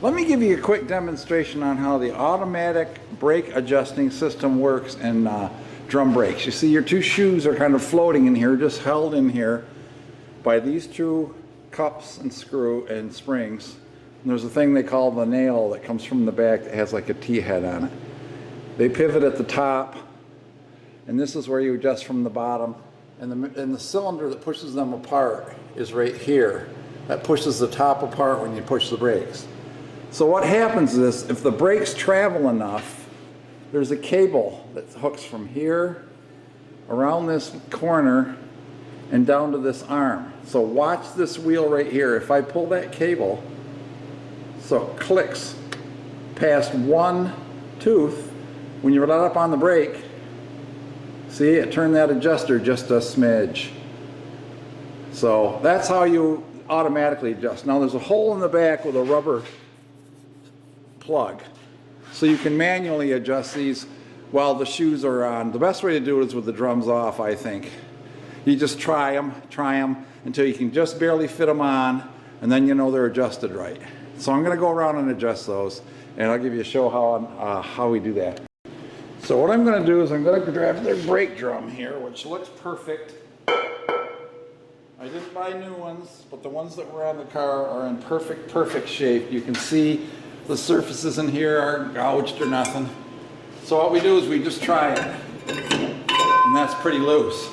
Let me give you a quick demonstration on how the automatic brake adjusting system works in drum brakes. You see your two shoes are kind of floating in here, just held in here by these two cups and screw and springs. And there's a thing they call the nail that comes from the back that has like a T-head on it. They pivot at the top, and this is where you adjust from the bottom. And the cylinder that pushes them apart is right here. That pushes the top apart when you push the brakes. So what happens is, if the brakes travel enough, there's a cable that hooks from here around this corner and down to this arm. So watch this wheel right here. If I pull that cable, so it clicks past one tooth, when you let up on the brake, see, it turned that adjuster just a smidge. So that's how you automatically adjust. Now there's a hole in the back with a rubber plug, so you can manually adjust these while the shoes are on. The best way to do it is with the drums off, I think. You just try them until you can just barely fit them on, and then you know they're adjusted right. So I'm going to go around and adjust those, and I'll give you a show how we do that. So what I'm going to do is I'm going to grab their brake drum here, which looks perfect. I didn't buy new ones, but the ones that were on the car are in perfect shape. You can see the surfaces in here aren't gouged or nothing. So what we do is we just try it, and that's pretty loose.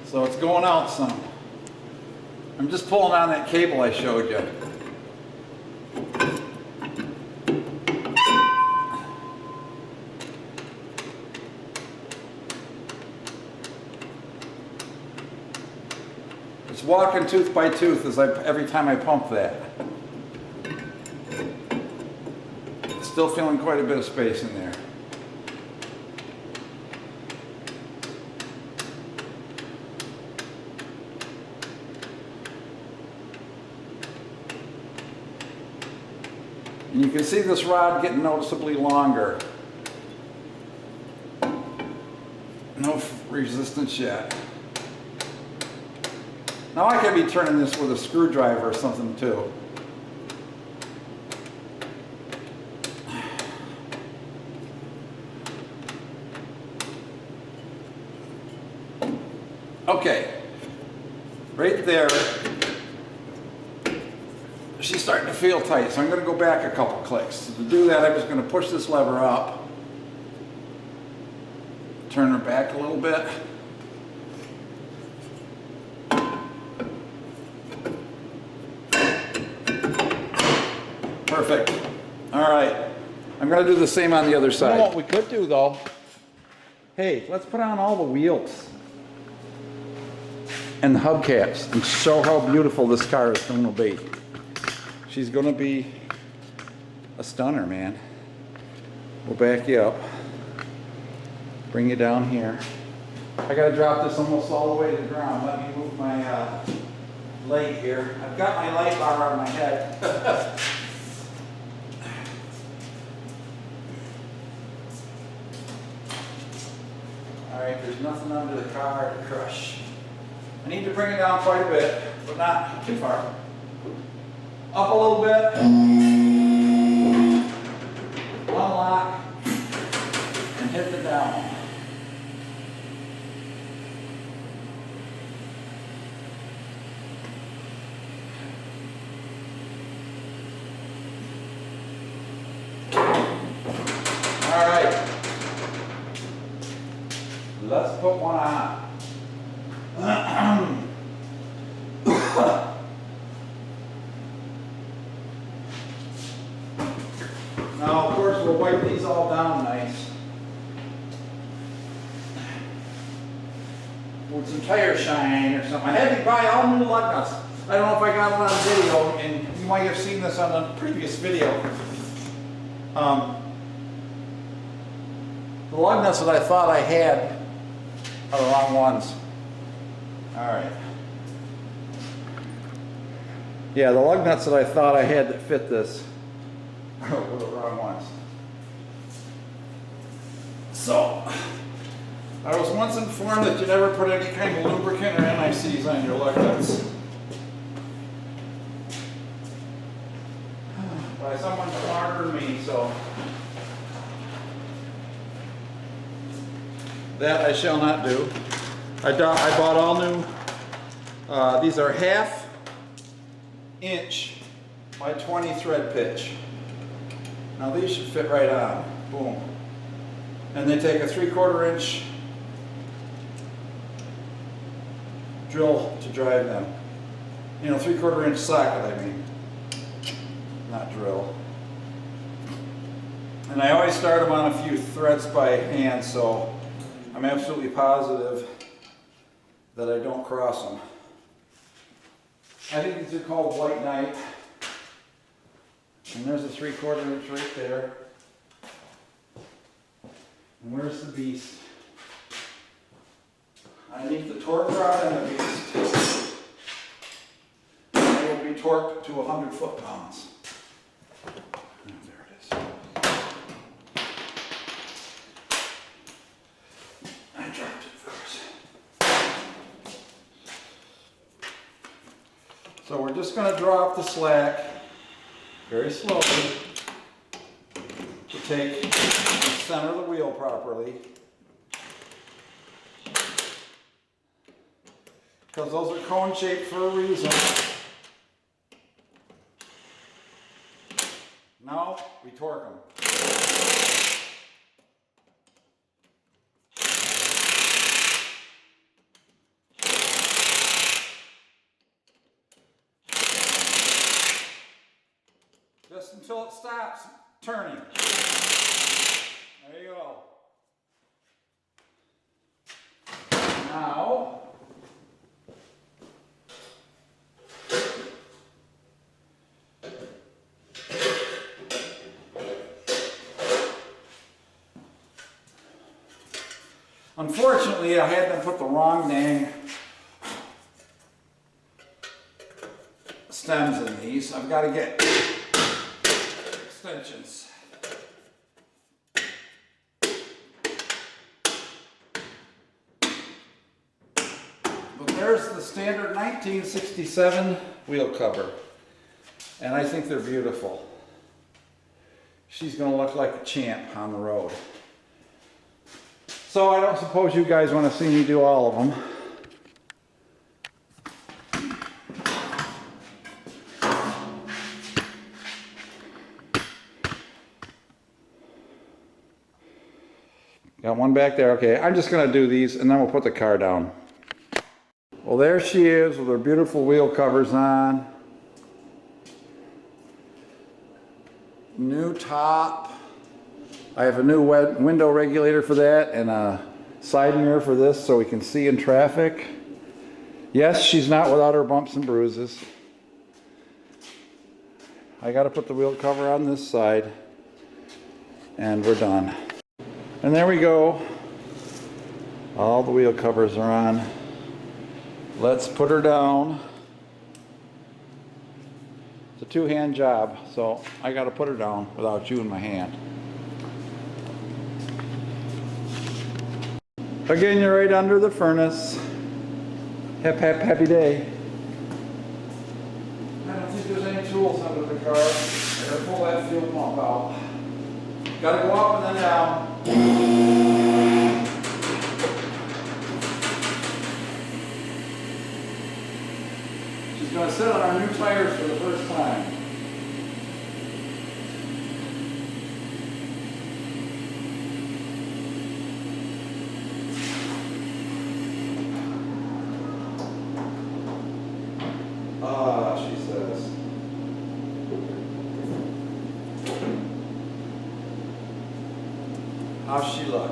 So it's going out some. I'm just pulling on that cable I showed you. It's walking tooth by tooth every time I pump that. Still feeling quite a bit of space in there. And you can see this rod getting noticeably longer. No resistance yet. Now I could be turning this with a screwdriver or something too. Okay, right there, she's starting to feel tight, so I'm going to go back a couple clicks. So to do that, I'm just going to push this lever up, turn her back a little bit. Perfect. All right, I'm going to do the same on the other side. You know what we could do though? Hey, let's put on all the wheels and the hubcaps and show how beautiful this car is going to be. She's going to be a stunner, man. We'll back you up, bring you down here. I got to drop this almost all the way to the ground. Let me move my leg here. I've got my light bar on my head. All right, there's nothing under the car to crush. I need to bring it down quite a bit, but not too far. Up a little bit. Unlock and hit the down. All right. Let's put one on. Now, of course, we'll wipe these all down nice with some tire shine or something. I had to buy all new lug nuts. I don't know if I got it on video, and you might have seen this on a previous video. The lug nuts that I thought I had are the wrong ones. All right. Yeah, the lug nuts that I thought I had that fit this were the wrong ones. So, I was once informed that you never put any kind of lubricant or NICs on your lug nuts. so that I shall not do. I bought all new, these are 1/2 inch by 20 thread pitch. Now these should fit right on, boom. And they take a 3/4 inch drill to drive them. You know, 3/4 inch socket, I mean, not drill. And I always start them on a few threads by hand, so I'm absolutely positive that I don't cross them. I think these are called White Knight. And there's a 3/4 inch right there. And where's the beast? I need the torque rod and the beast. It will be torqued to 100 foot-pounds. There it is. I dropped it, of course. So we're just going to drop the slack very slowly to take the center of the wheel properly. Because those are cone shaped for a reason. Now we torque them. Just until it stops turning. There you go. Now, unfortunately, I had them put the wrong dang stems in these. I've got to get extensions. But there's the standard 1967 wheel cover. And I think they're beautiful. She's going to look like a champ on the road. So I don't suppose you guys want to see me do all of them. Got one back there. Okay, I'm just going to do these and then we'll put the car down. Well, there she is with her beautiful wheel covers on. New top. I have a new window regulator for that and a side mirror for this so we can see in traffic. Yes, she's not without her bumps and bruises. I got to put the wheel cover on this side and we're done. And there we go. All the wheel covers are on. Let's put her down. It's a two-hand job, so I got to put her down without you in my hand. Again, you're right under the furnace. Happy day. I don't think there's any tools under the car. I gotta pull that fuel pump out. Gotta go up and then down. She's gonna sit on our new tires for the first time. She says. How's she look?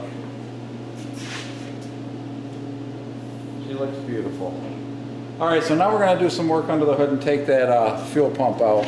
She looks beautiful. All right, so now we're going to do some work under the hood and take that fuel pump out.